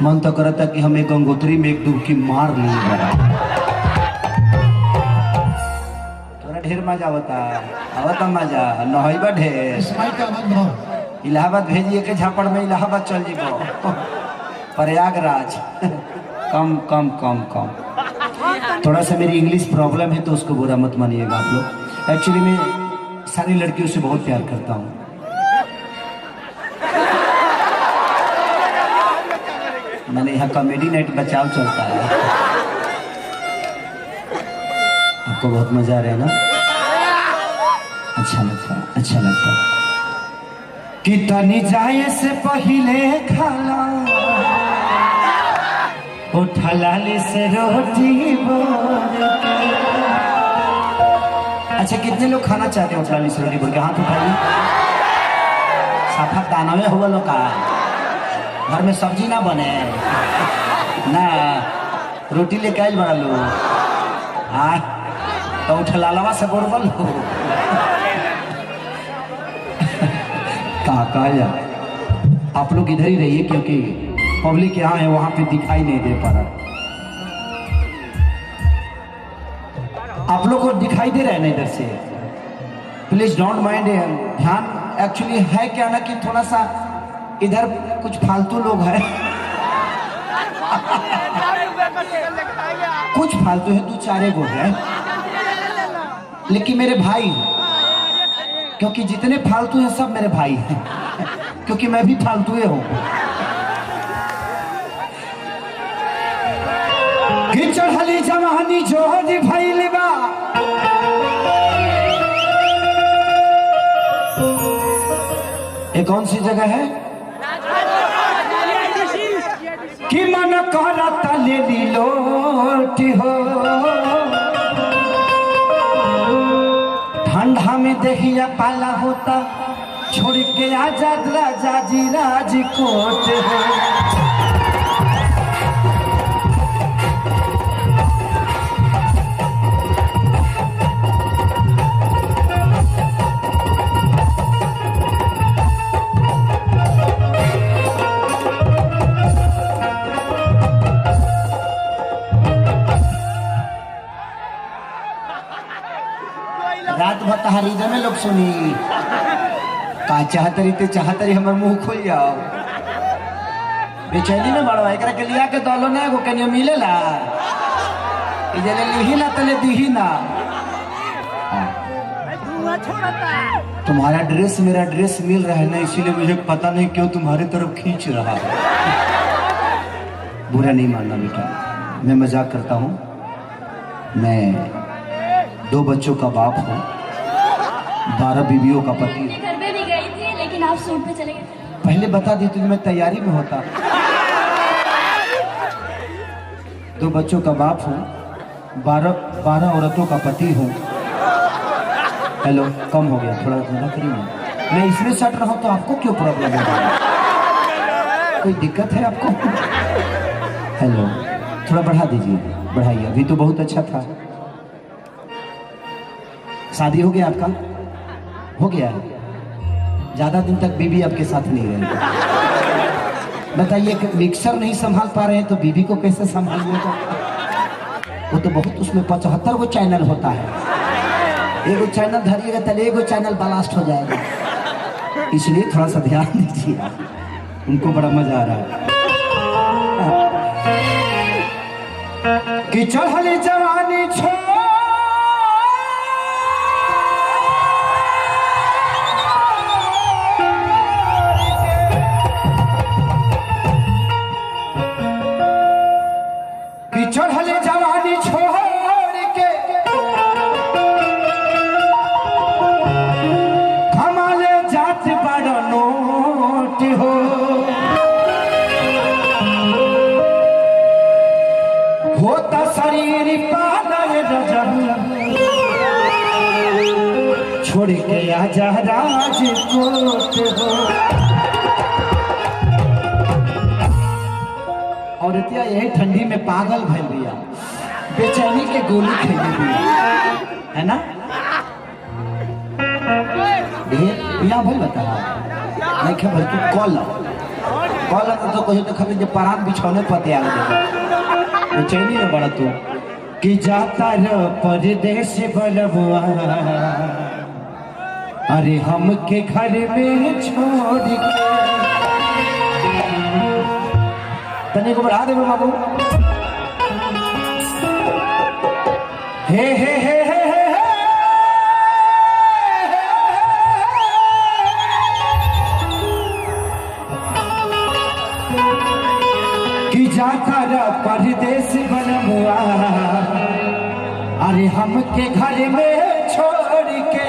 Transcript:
मन तो करता कि हमें गंगोत्री में एक डुबकी मार ली बड़ा। थोड़ा ढेर मजा आवता मजा नहैबा ढेर। इलाहाबाद भेजिए के झापड़ में इलाहाबाद चल जीबो प्रयागराज। कम कम कम कम थोड़ा सा मेरी इंग्लिश प्रॉब्लम है तो उसको बुरा मत मानिएगा आप लोग। एक्चुअली मैं सारी लड़कियों से बहुत प्यार करता हूँ। मैंने यहाँ कॉमेडी नाइट बचाव चलता है। आपको बहुत मजा आ रहा है ना? अच्छा लगता है। कितनी जाए से पहले खाला उठलाली से रोटी बोल के। अच्छा कितने लोग खाना चाहते हैं उठलाली से रोटी बोल के? हाथ उठाइए। साफा दानवे हुआ लोग का घर में सब्जी ना बने ना रोटी लेके आइल बड़ा लो तो उठलालवा से बोल लो कहा जाए। आप लोग इधर ही रहिए क्योंकि पब्लिक यहाँ है वहां पे दिखाई नहीं दे पा रहा। आप लोग को दिखाई दे रहा है ना इधर से? प्लीज डोंट माइंड ध्यान। एक्चुअली है क्या ना कि थोड़ा सा इधर कुछ फालतू लोग हैं कुछ फालतू है, 2-4 गो है लेकिन मेरे भाई, क्योंकि जितने फालतू हैं सब मेरे भाई हैं क्योंकि मैं भी फालतू हूँ। चढ़ली जवानी जोहर भइल बा ये कौन सी जगह है कि मन करता ले ली लोटी हो। ठंडा में देखिया पाला होता छोड़ के आजाद राजा जी राजकोट हो। रात भर तहारी में लोग सुनी का चाहतरी हमर मुंह खोल जाओ। बेचैनी में बड़वा एकरा के लिया के दलो ना एगो कनियो मिलेला इजले लिही ना तले दिही ना। तुम्हारा ड्रेस मेरा ड्रेस मिल रहा है ना, इसीलिए मुझे पता नहीं क्यों तुम्हारी तरफ खींच रहा है। बुरा नहीं मानना बेटा, मैं मजाक करता हूँ। मैं 2 बच्चों का बाप हूँ, 12 बीवियों का पति। घर में भी गई थी लेकिन आप सूट पे चले गए। पहले बता दी तो मैं तैयारी में होता। 2 बच्चों का बाप हूँ, 12 औरतों का पति हूँ। हेलो, कम हो गया थोड़ा ज़्यादा करिए। मैं इसमें सट रहा हूँ तो आपको क्यों प्रॉब्लम है? कोई दिक्कत है आपको? हेलो, थोड़ा बढ़ा दीजिए, बढ़ाइए। अभी तो बहुत अच्छा था। शादी हो गया आपका? हो गया है। ज्यादा दिन तक बीवी आपके साथ नहीं रहेगी। बताइए कि मिक्सर नहीं संभाल पा रहे हैं तो बीवी को कैसे संभालिएगा? वो तो बहुत, उसमें 75 गो चैनल होता है। एगो चैनल धरिएगा तो एगो चैनल ब्लास्ट हो जाएगा। इसलिए थोड़ा सा ध्यान दीजिए, उनको बड़ा मजा आ रहा है। कि चढ़ली जवानी छो चढ़ले जवानी छोड़ के कमाले जात बड़ा नोट हो। होता शरीर पालय रजब छोड़ के आजा राजकोट हो। औरतिया यही ठंडी में पागल भइल बिया, बेचैनी के गोली खेली बिया, है ना? बिया भइल बता नहीं खे बल्कि कॉल कॉल तो कहीं तो खाली जब परान बिछौने पते आ गए चैनी में बड़ा तू कि जाता र परदेश बलबुआ अरे हमके घर में छोड़ के तने को बढ़ा दे बाबू हे हे हे हे कि जाता र परदेश बलबुआ अरे हमके घर में छोड़ के